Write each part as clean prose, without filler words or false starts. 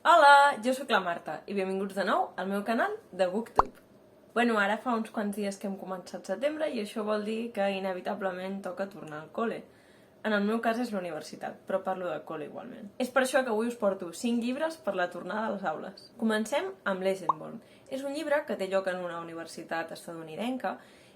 Hola, jo sóc la Marta i benvinguts de nou al meu canal de Booktube. Bueno, ara fa uns quants dies que hem començat setembre i això vol dir que inevitablement toca tornar al col·le. En el meu cas és la universitat, però parlo de col·le igualment. És per això que avui us porto 5 llibres per la tornada a les aules. Comencem amb Legendborn. És un llibre que té lloc en una universitat estatunidenca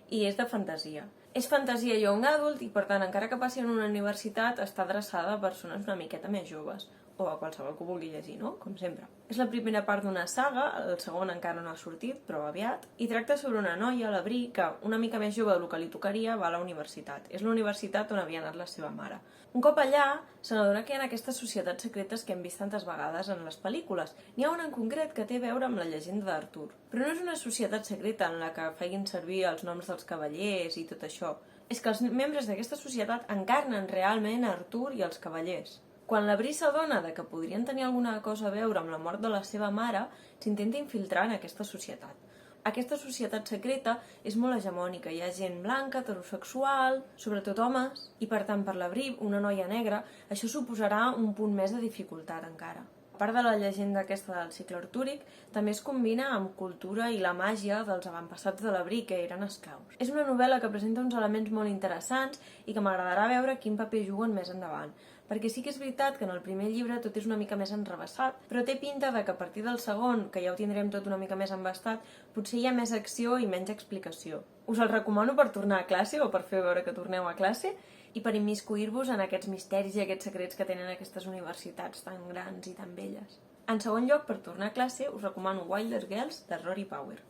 i és de fantasia. És fantasia young adult i, per tant, encara que passi en una universitat, està adreçada a persones una miqueta més joves, o a qualsevol que ho vulgui llegir, no? Com sempre. És la primera part d'una saga, el segon encara no ha sortit, però aviat, i tracta sobre una noia, la Bri, que, una mica més jove del que li tocaria, va a la universitat. És la universitat on havia anat la seva mare. Un cop allà, se n'adona que hi ha aquestes societats secretes que hem vist tantes vegades en les pel·lícules. N'hi ha una en concret que té a veure amb la llegenda d'Artur. Però no és una societat secreta en la que feien servir els noms dels cavallers i tot això. És que els membres d'aquesta societat encarnen realment Artur i els cavallers. Quan la Bri s'adona que podrien tenir alguna cosa a veure amb la mort de la seva mare, s'intenta infiltrar en aquesta societat. Aquesta societat secreta és molt hegemònica, hi ha gent blanca, heterosexual, sobretot homes, i per tant per la Bri, una noia negra, això suposarà un punt més de dificultat encara. A part de la llegenda aquesta del cicle artúric, també es combina amb cultura i la màgia dels avantpassats de la Bri, que eren esclaus. És una novel·la que presenta uns elements molt interessants i que m'agradarà veure quin paper juguen més endavant, perquè sí que és veritat que en el primer llibre tot és una mica més enrevessat, però té pinta de que a partir del segon, que ja ho tindrem tot una mica més embastat, potser hi ha més acció i menys explicació. Us el recomano per tornar a classe o per fer veure que torneu a classe i per immiscuir-vos en aquests misteris i aquests secrets que tenen aquestes universitats tan grans i tan belles. En segon lloc, per tornar a classe, us recomano Wilder Girls, de Rory Power.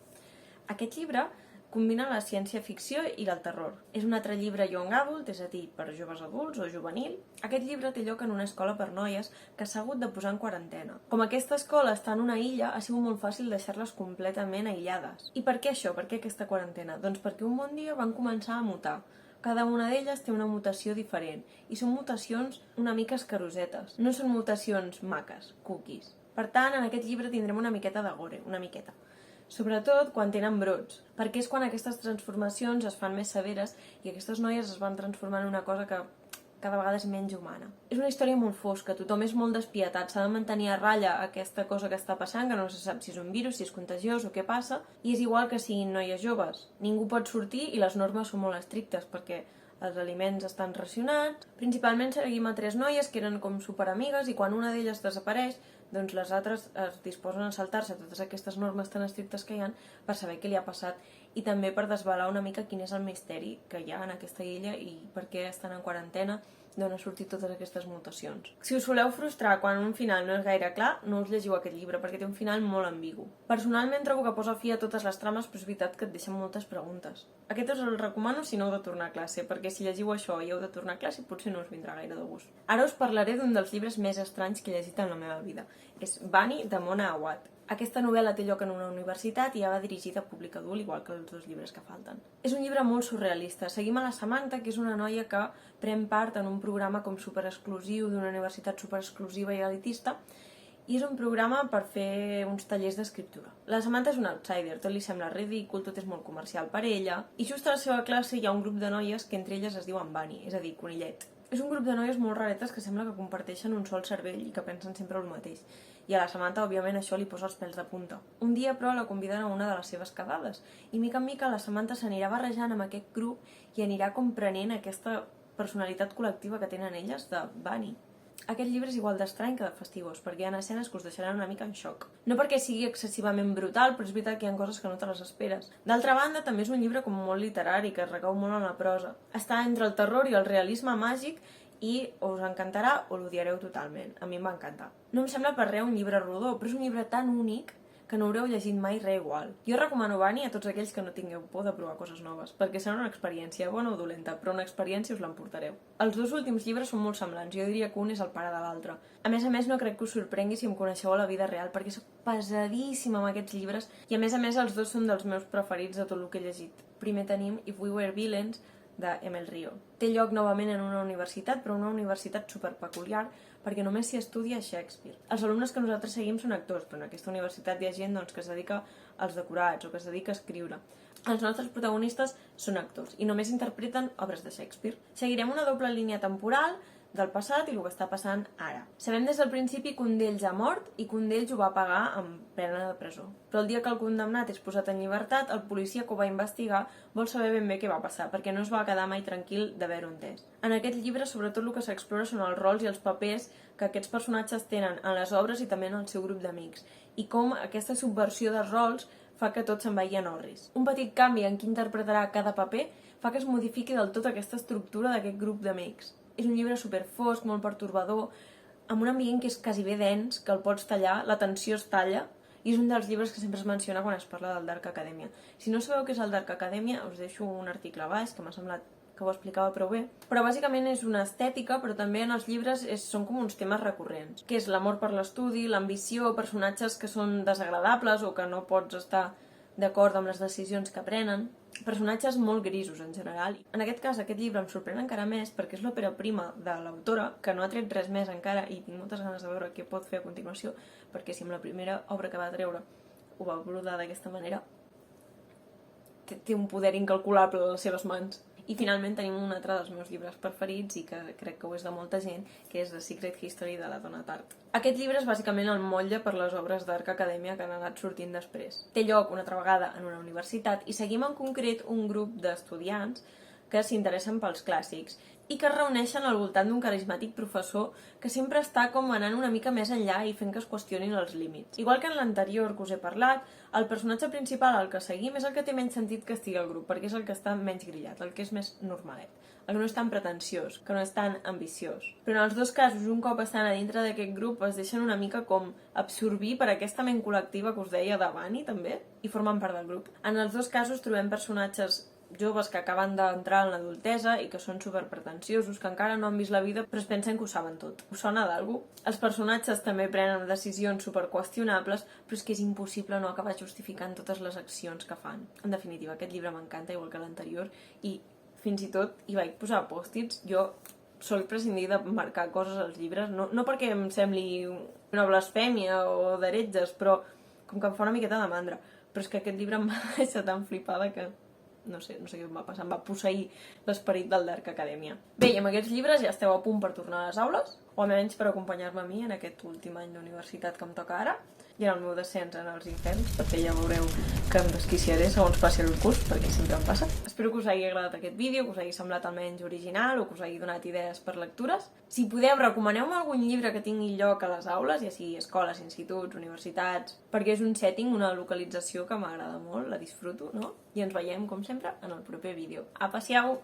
Aquest llibre combina la ciència-ficció i el terror. És un altre llibre young adult, és a dir, per joves adults o juvenil. Aquest llibre té lloc en una escola per noies que s'ha hagut de posar en quarantena. Com aquesta escola està en una illa, ha sigut molt fàcil deixar-les completament aïllades. I per què això? Per què aquesta quarantena? Doncs perquè un bon dia van començar a mutar. Cada una d'elles té una mutació diferent i són mutacions una mica escarosetes. No són mutacions maques, cookies. Per tant, en aquest llibre tindrem una miqueta de gore, una miqueta. Sobretot quan tenen brots, perquè és quan aquestes transformacions es fan més severes i aquestes noies es van transformar en una cosa que cada vegada és menys humana. És una història molt fosca, tothom és molt despietat, s'ha de mantenir a ratlla aquesta cosa que està passant, que no se sap si és un virus, si és contagiós o què passa, i és igual que siguin noies joves. Ningú pot sortir i les normes són molt estrictes, perquè els aliments estan racionats. Principalment seguim a 3 noies que eren com superamigues i quan una d'elles desapareix, doncs les altres es disposen a saltar-se totes aquestes normes tan estrictes que hi ha per saber què li ha passat i també per desvelar una mica quin és el misteri que hi ha en aquesta illa i per què estan en quarantena, d'on han sortit totes aquestes mutacions. Si us soleu frustrar quan un final no és gaire clar, no us llegiu aquest llibre perquè té un final molt ambigu. Personalment trobo que posa fi a totes les trames, però és veritat que et deixa moltes preguntes. Aquest us el recomano si no heu de tornar a classe, perquè si llegiu això i heu de tornar a classe potser no us vindrà gaire de gust. Ara us parlaré d'un dels llibres més estranys que he llegit en la meva vida. És Bunny, de Mona Awad. Aquesta novel·la té lloc en una universitat i ja va dirigida a públic adult, igual que els 2 llibres que falten. És un llibre molt surrealista. Seguim a la Samantha, que és una noia que pren part en un programa com superexclusiu d'una universitat superexclusiva i elitista, i és un programa per fer uns tallers d'escriptura. La Samantha és una outsider, tot li sembla ridícul, tot és molt comercial per ella, i just a la seva classe hi ha un grup de noies que entre elles es diuen Bunny, és a dir, conillet. És un grup de noies molt raretes que sembla que comparteixen un sol cervell i que pensen sempre el mateix. I a la Samantha, òbviament, això li posa els pèls de punta. Un dia, però, la conviden a una de les seves quedades i, mica en mica, la Samantha s'anirà barrejant amb aquest grup i anirà comprenent aquesta personalitat col·lectiva que tenen elles de Bunny. Aquest llibre és igual d'estrany que de fastigós, perquè hi ha escenes que us deixaran una mica en xoc. No perquè sigui excessivament brutal, però és veritat que hi ha coses que no te les esperes. D'altra banda, també és un llibre com molt literari, que es recau molt en la prosa. Està entre el terror i el realisme màgic i o us encantarà o l'odiareu totalment. A mi em va encantar. No em sembla per res un llibre rodó, però és un llibre tan únic que no haureu llegit mai res igual. Jo recomano Bunny a tots aquells que no tingueu por de provar coses noves, perquè serà una experiència bona o dolenta, però una experiència us l'emportareu. Els 2 últims llibres són molt semblants, jo diria que un és el pare de l'altre. A més, no crec que us sorprengui si em coneixeu a la vida real, perquè soc pesadíssima amb aquests llibres, i a més, els 2 són dels meus preferits de tot el que he llegit. Primer tenim If We Were Villains, d'Emel Rio. Té lloc novament en una universitat, però una universitat superpeculiar, perquè només s'hi estudia Shakespeare. Els alumnes que nosaltres seguim són actors, però en aquesta universitat hi ha gent que es dedica als decorats o que es dedica a escriure. Els nostres protagonistes són actors i només interpreten obres de Shakespeare. Seguirem una doble línia temporal del passat i el que està passant ara. Sabem des del principi que un d'ells ha mort i que un d'ells ho va pagar amb pena de presó. Però el dia que el condemnat és posat en llibertat, el policia que ho va investigar vol saber ben bé què va passar, perquè no es va quedar mai tranquil d'haver-ho entès. En aquest llibre, sobretot, el que s'explora són els rols i els papers que aquests personatges tenen en les obres i també en el seu grup d'amics, i com aquesta subversió dels rols fa que tot se'n vagi en orris. Un petit canvi en qui interpretarà cada paper fa que es modifiqui del tot aquesta estructura d'aquest grup d'amics. És un llibre superfosc, molt pertorbador, amb un ambient que és quasi bé dens, que el pots tallar, la tensió es talla, i és un dels llibres que sempre es menciona quan es parla del Dark Academia. Si no sabeu què és el Dark Academia, us deixo un article a baix que m'ha semblat que ho explicava prou bé, però bàsicament és una estètica, però també en els llibres són com uns temes recurrents, que és l'amor per l'estudi, l'ambició, personatges que són desagradables o que no pots estar d'acord amb les decisions que prenen, personatges molt grisos en general. En aquest cas, aquest llibre em sorprèn encara més perquè és l'òpera prima de l'autora, que no ha tret res més encara i tinc moltes ganes de veure què pot fer a continuació, perquè si amb la primera obra que va treure ho va abordar d'aquesta manera, té un poder incalculable a les seves mans. I finalment tenim un altre dels meus llibres preferits i que crec que ho és de molta gent, que és The Secret History de la Donna Tartt. Aquest llibre és bàsicament el motlle per les obres d'Arc Acadèmia que han anat sortint després. Té lloc una altra vegada en una universitat i seguim en concret un grup d'estudiants que s'interessen pels clàssics i que es reuneixen al voltant d'un carismàtic professor que sempre està com anant una mica més enllà i fent que es qüestionin els límits. Igual que en l'anterior que us he parlat, el personatge principal al que seguim és el que té menys sentit que estigui al grup, perquè és el que està menys grillat, el que és més normalet, el que no és tan pretensiós, que no és tan ambiciós. Però en els dos casos, un cop estan a dintre d'aquest grup, es deixen una mica com absorbir per aquesta ment col·lectiva que us deia de Bunny, també, i formen part del grup. En els dos casos trobem personatges joves que acaben d'entrar en l'adultesa i que són superpretensiosos, que encara no han vist la vida però es pensen que ho saben tot. Us sona d'algú? Els personatges també prenen decisions superqüestionables, però és que és impossible no acabar justificant totes les accions que fan. En definitiva, aquest llibre m'encanta, igual que l'anterior, i fins i tot hi vaig posar pòstits. Jo sol prescindir de marcar coses als llibres, no perquè em sembli una blasfèmia o d'heretges, però com que em fa una miqueta de mandra. Però és que aquest llibre em va deixar tan flipada que no sé què em va passar, em va posseir l'esperit del Dark Academia. Bé, i amb aquests llibres ja esteu a punt per tornar a les aules, o almenys per acompanyar-me a mi en aquest últim any d'universitat que em toca ara, i en el meu descens en els inferns, perquè ja veureu que em desquiciaré segons passi el curs, perquè sempre em passa. Espero que us hagi agradat aquest vídeo, que us hagi semblat almenys original o que us hagi donat idees per lectures. Si podeu, recomaneu-me algun llibre que tingui lloc a les aules, ja sigui escoles, instituts, universitats, perquè és un setting, una localització que m'agrada molt, la disfruto, no? I ens veiem, com sempre, en el proper vídeo. Apa, siau!